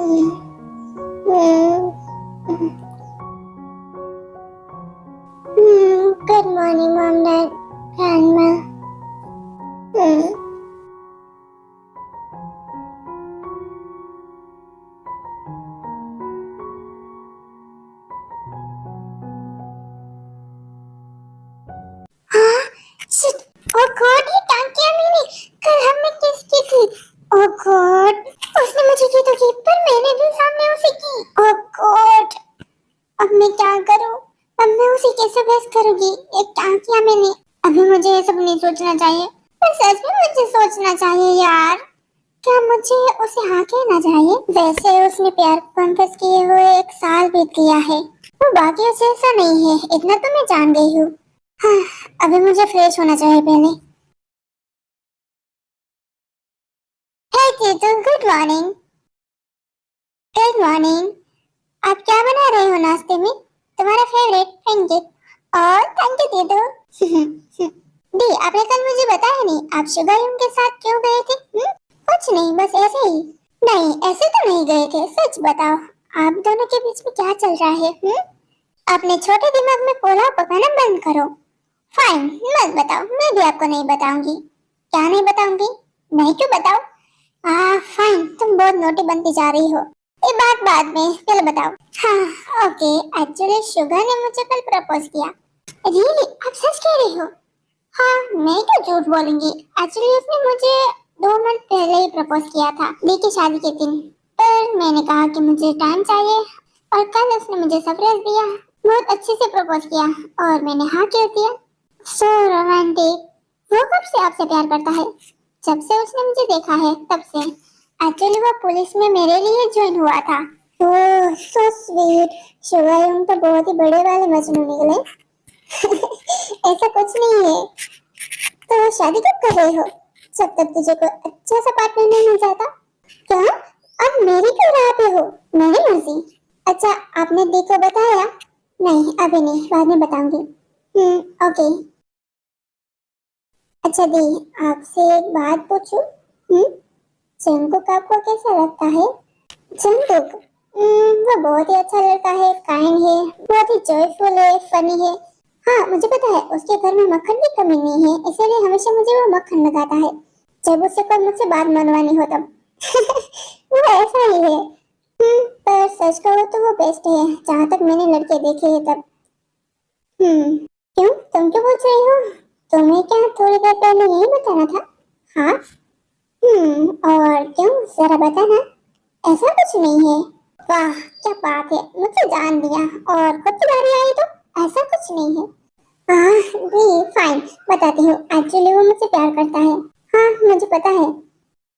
Good morning, Mom, Dad, Grandma. हाँ, shit. Oh God, ये टांकियाँ मैंने कल हमने किसकी थी? Oh God, उसने मुझे की तो की, पर मैंने भी सामने उसे की। Oh God, अब मैं क्या करूँ? अब मैं उसे कैसे बहस करूँगी? एक टांकियाँ मैंने, अभी मुझे ये सब नहीं सोचना चाहिए, पर सच में मुझे सोचना चाहिए यार। क्या मुझे उसे हाँ कहना चाहिए? वैसे उसने प्यार कन्फेस किए हुए 1 साल बीत गया है, वो बाकी से ऐसा नहीं है, इतना तो मैं जान गई हूँ। हाँ, अभी मुझे फ्रेश होना चाहिए पहले। Hey Titu, good morning. Good morning. आप क्या बना रहे हो नाश्ते में? तुम्हारा फेवरेट पेनकेक। और थैंक यू टीटू। दी, आपने कल मुझे बताया नहीं, आप शुगर के साथ क्यों गए थे? कुछ नहीं, बस ऐसे ही। नहीं, ऐसे तो नहीं गए थे, सच बताओ, आप दोनों के बीच में क्या चल रहा है? अपने छोटे दिमाग में पोलाव पकाना बंद करो। फाइन, मत बताओ, मैं भी आपको नहीं बताऊंगी। क्या नहीं बताऊंगी? नहीं क्यों बताओ? फाइन, तुम बहुत नोटी बनती जा रही हो। ये बात बाद में, पहले बताओ। हाँ, ओके, एक्चुअली शुगर ने मुझे कल प्रपोज किया। रियली? आप सच कह रही हो? हाँ, मैं क्यों झूठ बोलूंगी। एक्चुअली उसने मुझे 2 मिनट पहले ही प्रपोज किया था, दी की शादी के दिन। पर मैंने कहा कि मुझे टाइम चाहिए, और कल उसने मुझे सरप्राइज दिया। बहुत अच्छे से प्रपोज किया और मैंने हाँ कह दिया। So romantic. वो कब से आपसे प्यार करता है? जब से उसने मुझे देखा है तब से। एक्चुअली वो पुलिस में मेरे लिए ज्वाइन हुआ था। ओह सो स्वीट। शुगर तो बहुत ही बड़े वाले मजनू निकले। ऐसा कुछ नहीं है। तो शादी कब कर रहे हो? जब तक तुझे कोई अच्छा सा पार्टनर नहीं मिल जाता। क्या? अब मेरी क्यों राह पे हो? मेरी मर्जी। अच्छा, आपने दी को बताया? नहीं, अभी नहीं, बाद में बताऊंगी। ओके। अच्छा दी, आपसे एक बात पूछूं? जंगकुक आपको कैसा लगता है? जंगकुक? वो बहुत ही अच्छा लड़का है, काइंड है, बहुत ही जॉयफुल है, फनी है। हाँ, मुझे पता है, उसके घर में मक्खन की कमी नहीं है, इसीलिए हमेशा मुझे वो मक्खन लगाता है जब उसे कोई मुझसे बात मनवानी हो तब। वो ऐसा ही है। पर सच कहो तो वो बेस्ट है, जहाँ तक मैंने लड़के देखे हैं तब। क्यों, तुम क्यों पूछ रही हो? तुम्हें क्या थोड़ी देर पहले यही बताना था? हाँ। और क्यों, जरा बताना। ऐसा कुछ नहीं है। वाह, क्या बात है, मुझे जान दिया, और खुद की बारी आई तो ऐसा कुछ नहीं है। दी फाइन, बताती हूँ, एक्चुअली वो मुझसे प्यार करता है। हाँ, मुझे पता है।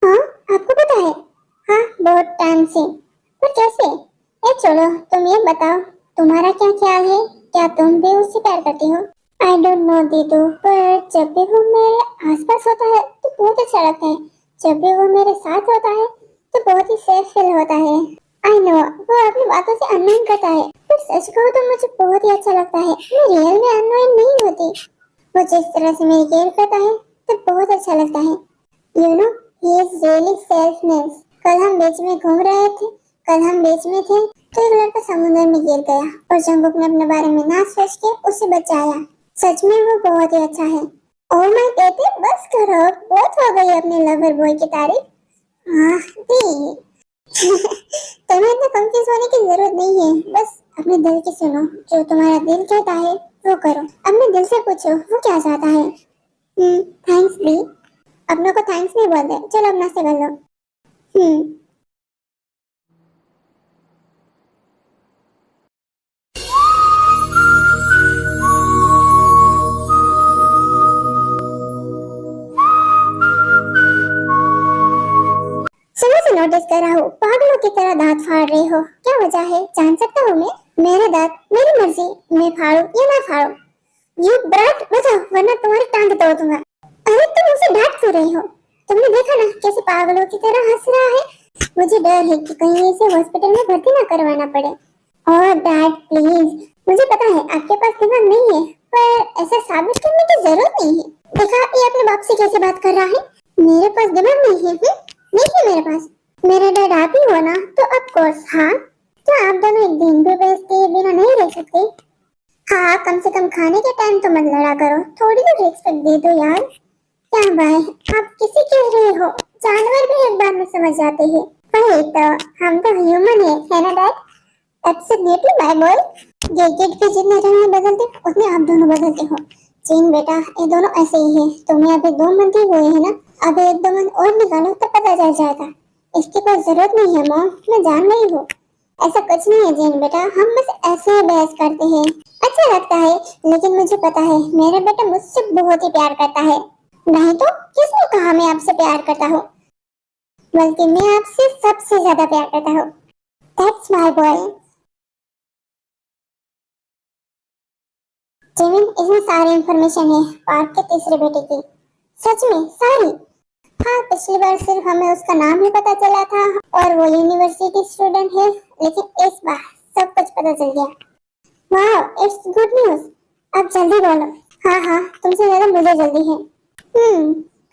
हाँ, आपको पता है? हाँ, बहुत टाइम से। पर कैसे? ए छोड़ो, तुम ये बताओ, तुम्हारा क्या ख्याल है? क्या तुम भी उससे प्यार करती हो? आई डोंट नो दीदू, पर जब भी वो मेरे आसपास होता है तो बहुत अच्छा लगता है। जब भी वो मेरे साथ होता है तो बहुत ही सेफ फील होता है। आई नो, वो अपनी बातों से अननोन करता है, पर सच कहूँ तो मुझे बहुत ही अच्छा लगता है। मैं रियल में अननोन नहीं होती। वो जिस तरह से मेरी केयर करता है तो बहुत अच्छा लगता है। You know, he is really selfless. कल हम बीच में घूम रहे थे, कल हम बीच में थे तो एक लड़का समुद्र में गिर गया और जंगकुक ने अपने बारे में ना सोच के उसे बचाया। सच में वो बहुत ही अच्छा है। ओह माय बेटे, बस करो, बहुत हो गई अपने लवर बॉय की तारीफ। दी। तुम्हें इतना कंफ्यूज होने की जरूरत नहीं है, बस अपने दिल की सुनो, जो तुम्हारा दिल कहता है वो करो। अपने दिल से पूछो वो क्या चाहता है। थैंक्स दी। अपनों को थैंक्स नहीं बोलते, चलो अब नाश्ता कर लो। सुबह से नोटिस कर रहा हूँ, पागलों की तरह दांत फाड़ रहे हो, क्या वजह है, जान सकता हूँ मैं? मेरे दांत, मेरी मर्जी, मैं फाड़ू या ना फाड़ू। यू ब्रट, बचाओ वरना तुम्हारी टांग तोड़ दूंगा। अरे तुम उसे डांट क्यों रही हो? तुमने देखा ना कैसे पागलों की तरह हंस रहा है। मुझे डर है कि कहीं इसे हॉस्पिटल में भर्ती ना करवाना पड़े। और डैड प्लीज, मुझे पता है आपके पास दिमाग नहीं है, पर ऐसा साबित करने की जरूरत नहीं है। देखा, ये अपने बाप से कैसे बात कर रहा है। मेरे पास दिमाग नहीं है, नहीं है मेरे पास। मेरे डैड आप ही हो ना, तो अब कोर्स हाँ। क्या आप दोनों एक दिन भी बेइज्जती किए बिना नहीं रह सकते? हाँ, कम से कम खाने के टाइम तो मत लड़ा करो, थोड़ी तो रिस्पेक्ट दे दो यार। क्या भाई, आप किसी कह रहे हो? जानवर भी एक बार में समझ जाते हैं। वही तो, हम तो ह्यूमन है ना डैड? Absolutely my boy. गिरगिट के जितने रंग नहीं बदलते उतने आप दोनों बदलते हो। चीन बेटा, ये दोनों ऐसे ही है। तुम्हें अभी 2 मंथ ही हुए हैं ना, अभी 1-2 मंथ और निकालो तो पता चल जाएगा। इसकी कोई जरूरत नहीं है मॉम, मैं जान रही हूँ। ऐसा कुछ नहीं है जीन बेटा, हम बस ऐसे ही बहस करते हैं। अच्छा लगता है, लेकिन मुझे पता है मेरा बेटा मुझसे बहुत ही प्यार करता है। नहीं तो किसने कहा मैं आपसे प्यार करता हूँ? बल्कि मैं आपसे सबसे ज्यादा प्यार करता हूँ। That's my boy. जिमिन, इसमें सारी इंफॉर्मेशन है पार्क के तीसरे बेटे की। सच में सारी? हाँ, पिछली बार सिर्फ हमें उसका नाम ही पता चला था और वो यूनिवर्सिटी स्टूडेंट है, लेकिन इस बार सब कुछ पता चल गया। वाह, इट्स गुड न्यूज़। अब जल्दी बोलो। हाँ हाँ, तुमसे ज्यादा मुझे जल्दी है।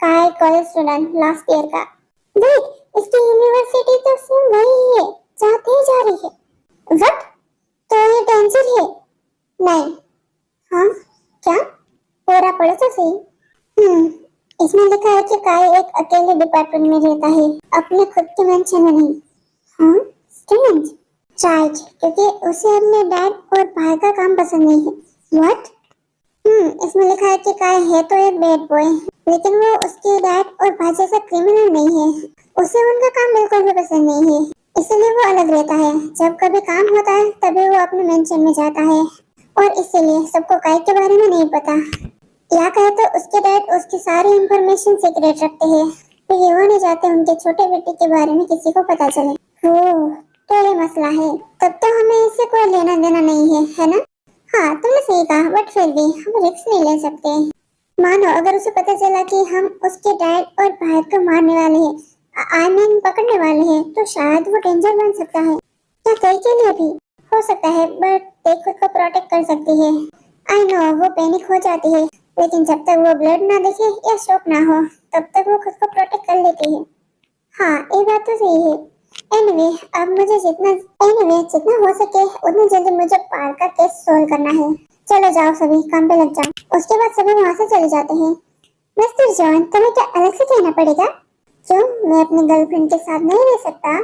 काय कॉलेज स्टूडेंट लास्ट ईयर का। देख, इसकी यूनिवर्सिटी तो सेम वही है, जाते ही जा रही है। व्हाट? तो ये टेंशन है? नहीं। हाँ? क्या? पूरा पढ़ो तो सही। इसमें लिखा है कि काय एक अकेले डिपार्टमेंट में रहता है, अपने खुद के मेंशन में नहीं। हाँ? स्ट्रेंज। राइट, क्योंकि उसे अपने डैड और भाई का काम पसंद नहीं है। व्हाट? इसमें लिखा है कि काय है तो एक बैड बॉय, लेकिन वो उसके डैड और भाई जैसा क्रिमिनल नहीं है। उसे उनका काम बिल्कुल भी पसंद नहीं है, इसलिए वो अलग रहता है। जब कभी काम होता है तभी वो अपने मेंशन में जाता है, और इसीलिए सबको काय के बारे में नहीं पता। या कहे तो उसके डैड उसकी सारी इंफॉर्मेशन सीक्रेट रखते हैं, तो ये वो नहीं चाहते उनके छोटे बेटे के बारे में किसी को पता चले। ओह, तो ये मसला है। तब तो हमें इससे कोई लेना देना नहीं है ना? हाँ, तुमने सही कहा, बट फिर भी हम रिस्क नहीं ले सकते। मानो अगर उसे पता चला कि हम उसके डैड और भाई को मारने वाले हैं, आई मीन पकड़ने वाले हैं, तो शायद वो डेंजर बन सकता है। क्या कई के लिए भी हो सकता है, बट ते खुद को प्रोटेक्ट कर सकती है। आई नो वो पैनिक हो जाती है, लेकिन जब तक वो ब्लड ना देखे या शॉक ना हो, तब तक वो खुद को प्रोटेक्ट कर लेती है। हाँ, ये बात तो सही है। एनीवे, अब मुझे जितना हो सके उतना जल्दी मुझे पार का केस सोल्व करना है। चलो जाओ, सभी काम पे लग जाओ। उसके बाद सभी वहाँ से चले जाते हैं। मिस्टर जॉन, तुम्हें क्या अलग से कहना पड़ेगा? क्यों, मैं अपनी गर्लफ्रेंड के साथ नहीं रह सकता?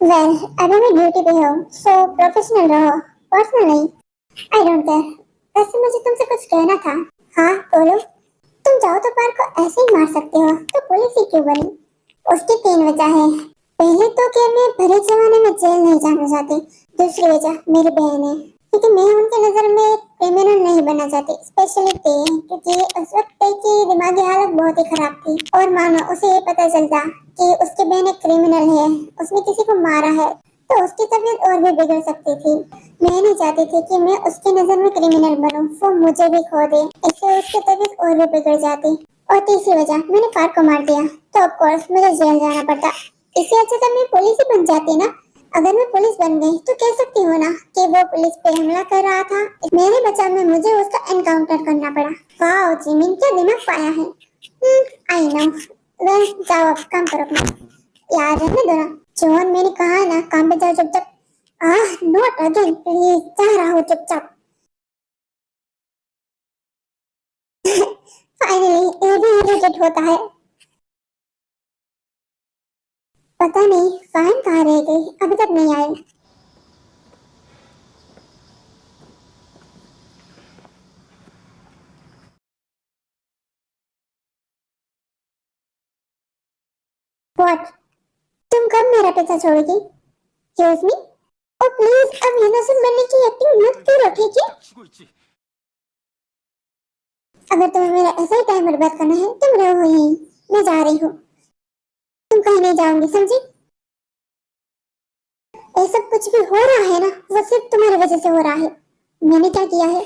वेल, अभी मैं ड्यूटी पे हूँ, सो प्रोफेशनल रहो, पर्सनल नहीं। I don't care. वैसे मुझे तुमसे कुछ कहना था। हाँ बोलो। तुम चाहो तो पार को ऐसे ही मार सकते हो, तो पुलिस ही क्यों बनी? उसकी 3 वजह है। पहले तो कि मैं भरे जमाने में जेल नहीं जाना चाहती। दूसरी वजह मेरी बहन है, क्योंकि मैं उनके नजर में एक क्रिमिनल नहीं बनना चाहती, स्पेशली ते, क्योंकि उस वक्त ते की दिमागी हालत बहुत ही खराब थी। और मानो उसे ये पता चलता कि उसकी बहन एक क्रिमिनल है, उसने किसी को मारा है, तो उसकी तबीयत और भी बिगड़ सकती थी। मैं नहीं चाहती थी कि मैं उसकी नजर में क्रिमिनल बनूं, वो मुझे भी खो दे, इससे उसकी तबीयत और भी बिगड़ जाती। और तीसरी वजह, मैंने पार्क को मार दिया, तो ऑफ कोर्स मुझे जेल जाना पड़ता। इससे अच्छा तो मैं पुलिस ही बन जाती ना। अगर मैं पुलिस बन गई तो कह सकती हूँ ना कि वो पुलिस पे हमला कर रहा था, मेरे बचाव में मुझे उसका एनकाउंटर करना पड़ा। वाह जिमिन, क्या दिमाग पाया है। I know. वेल, जाओ अब काम करो अपना। यार रहने दो ना। जॉन, मैंने कहा है ना, काम पे जाओ चुपचाप। नॉट अगेन प्लीज, जा रहा हूँ चुपचाप। फाइनली ये भी इरिटेट होता है। पता नहीं फाइन कहाँ रह गई, अभी तक नहीं आई। व्हाट? तुम कब मेरा पीछा छोड़ोगी? Excuse me? ओ प्लीज, अब इनोसेंट बनने की एक्टिंग मत करो, ठीक है? अगर तुम्हें मेरा ऐसा ही टाइम बर्बाद करना है, तुम रहो यहीं, मैं जा रही हूँ। तुम कहीं नहीं जाओगी, समझी? ये सब कुछ भी हो रहा है ना, वो सिर्फ तुम्हारी वजह से हो रहा है। मैंने क्या किया है?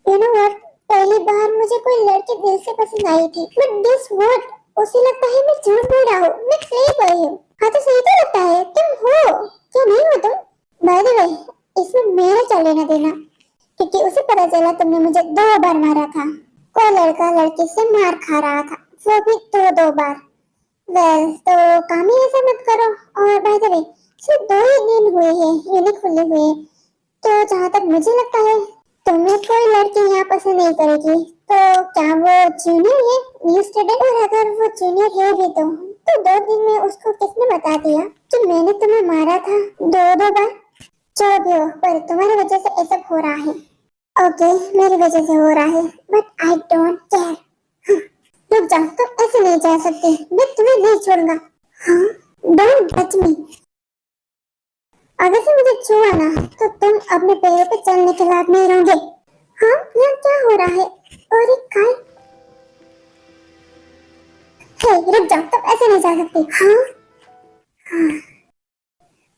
यू नो व्हाट, पहली बार मुझे कोई लड़की दिल से पसंद आई थी, बट दिस व्हाट, उसे लगता है मैं झूठ बोल रहा हूँ, मैं प्ले बॉय हूँ। हाँ तो सही तो लगता है, तुम हो क्या नहीं हो तुम? बाय द वे, इसमें मेरा क्या लेना देना, क्योंकि उसे पता चला तुमने मुझे 2 बार मारा था। कोई लड़का लड़की से मार खा रहा था, वो भी 2-2 बार। वेल, तो काम ही ऐसा मत करो। और बाय द वे, सिर्फ 2 ही दिन हुए हैं यूनिक खुले हुए। तो जहाँ तक मुझे लगता है तुम्हें कोई लड़की यहाँ पसंद नहीं करेगी। तो क्या वो जूनियर है, न्यू स्टूडेंट? और अगर वो जूनियर है भी तो 2 दिन में उसको किसने बता दिया कि मैंने तुम्हें मारा था 2 बार? जो भी हो, पर तुम्हारी वजह से ऐसा हो रहा है। ओके, मेरी वजह से हो रहा है, बट आई डोंट केयर। रुक जाओ, तुम ऐसे नहीं जा सकते, मैं तुम्हें नहीं छोड़ूंगा। हाँ, डोंट टच मी। अगर से मुझे छुआ ना तो तुम अपने पैरों पे चलने के लायक नहीं रहोगे। हाँ, यहाँ क्या हो रहा है? और एक काय? हे, रुक जाओ, तुम ऐसे नहीं जा सकते। हाँ, हाँ,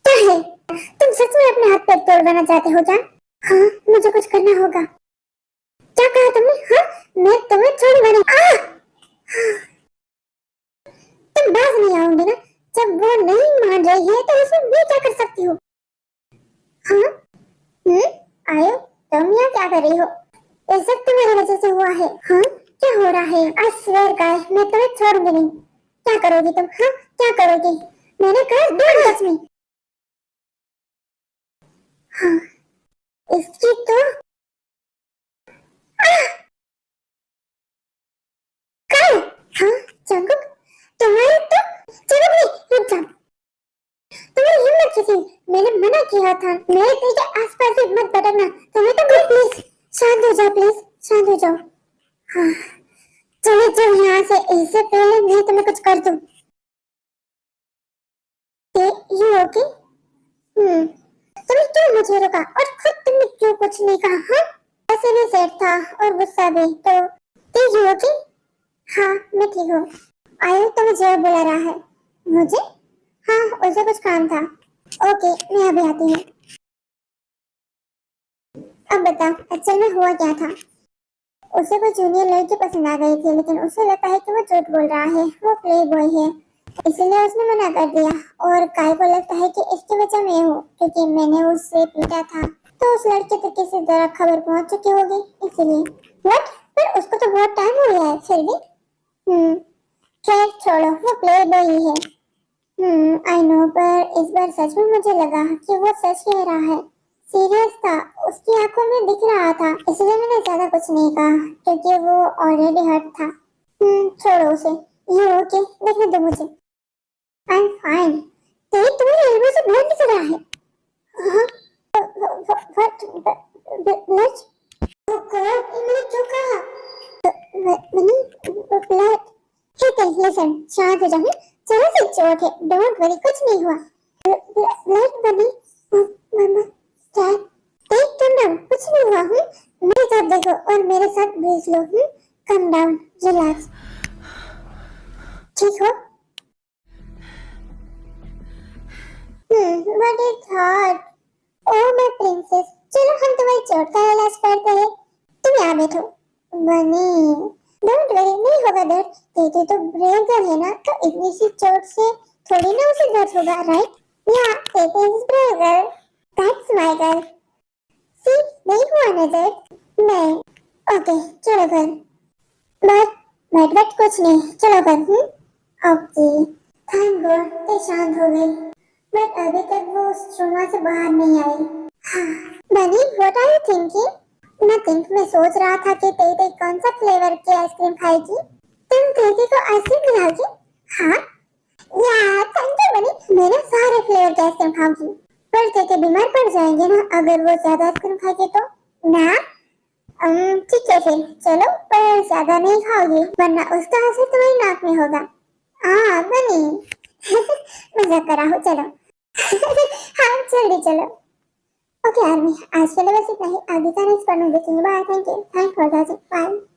क्या है? तुम सच में अपने हाथ पैर तोड़वाना चाहते हो क्या? हाँ, मुझे कुछ करना होगा। क्या कहा तुमने? हाँ, मैं तुम्हें छोड़ूंगा नहीं। तुम बाज नहीं आओगे ना? जब वो नहीं मान रही है तो उसमें मैं क्या कर सकती हूँ? हाँ, आयो, तुम यहाँ क्या कर रही हो? ये सब तुम्हारी वजह से हुआ है। हाँ, क्या हो रहा है? आई स्वेयर गाय, मैं तुम्हें छोड़ूंगी नहीं। क्या करोगी तुम? हाँ, क्या करोगी? मैंने कहा डोंट टच मी। हाँ, इसकी तो काय? हाँ, जंगुक, तुम्हारी तो जंगुक नहीं, रुक जा। तुम्हारी हिम्मत कैसी? मैंने मना किया था, मेरे दिल के आसपास भी मत भटकना। तुम्हें तो प्लीज शांत हो जाओ, प्लीज शांत हो जाओ। हाँ, चले जाओ यहाँ से, इससे पहले मैं तुम्हें कुछ कर दूं। You okay? तुमने क्यों मुझे रोका और खुद तुमने क्यों कुछ नहीं कहा? हाँ, ऐसे भी सेट था और गुस्सा भी। तो यू ओके? हाँ, मैं ठीक हूँ। आयु तो मुझे बुला रहा है। मुझे? हाँ, उसे कुछ काम था। ओके, मैं अभी आती हूँ। अब बताओ, एक्चुअल में हुआ क्या था? उसे कोई जूनियर लड़की पसंद आ गई थी, लेकिन उसे लगता है कि वो झूठ बोल रहा है, वो प्ले बॉय है, इसलिए उसने मना कर दिया। और काय को लगता है कि इसकी वजह मैं हूँ, क्योंकि मैंने उससे पीटा था। तो उस लड़के तक किसी तरह खबर पहुंच चुकी होगी, इसीलिए। व्हाट? पर उसको तो बहुत टाइम हो गया है, फिर भी। खैर छोड़ो, वो प्ले बॉय ही है। आई नो, पर इस बार सच में मुझे लगा कि वो सच कह रहा है। सीरियस था, उसकी आंखों में दिख रहा था, इसलिए मैंने ज्यादा कुछ नहीं कहा, क्योंकि वो ऑलरेडी हर्ट था। छोड़ो उसे। ये ओके, देखने दो मुझे। I am fine. तेरे तुम्हारे एल्बो से ब्लड निकल रहा है। हाँ, व्हाट ब्लड? ओह गॉड, ये मैंने क्यों कहा? Money, blood. ठीक है, लिसन, शांत हो जाओ। चलो से चोट है, डोंट वरी, कुछ नहीं हुआ। ब्लड बनी। मामा, डैड, टेक कम डाउन, कुछ नहीं हुआ। मेरे साथ देखो और मेरे साथ ब्रीथ लो। कम डाउन, रिलैक्स, ठीक हो? What is hot? Oh my princess, चलो हम तुम्हारी चोट का इलाज करते हैं। तुम यहाँ बैठो। बनी, डोंट वरी, नहीं होगा दर्द। तेरी तो ब्रेन गर्ल है ना, तो इतनी सी चोट से थोड़ी ना उसे दर्द होगा, राइट? या it is brain girl, that's my girl. See, नहीं हुआ ना दर्द? नहीं। ओके, चलो घर। बट कुछ नहीं, चलो घर। ओके, थैंक गॉड ते शांत हो गई, बट अभी तक वो उस ट्रोमा से बाहर नहीं आई। बनी, what are you thinking? Nothing, मैं सोच रहा था कि तेरे कौन सा फ्लेवर की आइसक्रीम खाएगी। तुम तेरे को आइसक्रीम खिलाओगी? हाँ, या थैंक यू बनी, मैं ना सारे फ्लेवर की आइसक्रीम खाऊंगी। पर तेरे बीमार पड़ जाएंगे ना अगर वो ज्यादा आइसक्रीम खाएगी तो। ना, ठीक है फिर, चलो, पर ज्यादा नहीं खाओगी वरना उसका असर तुम्हारी नाक में होगा। हाँ बनी, मजाक कर रहा हूँ, चलो। हाँ, जल्दी चलो। ओके आर्मी, आज के लिए बस इतना ही। आगे का नेक्स्ट पढ़ने देखेंगे। Bye, thank you, thank for watching, bye.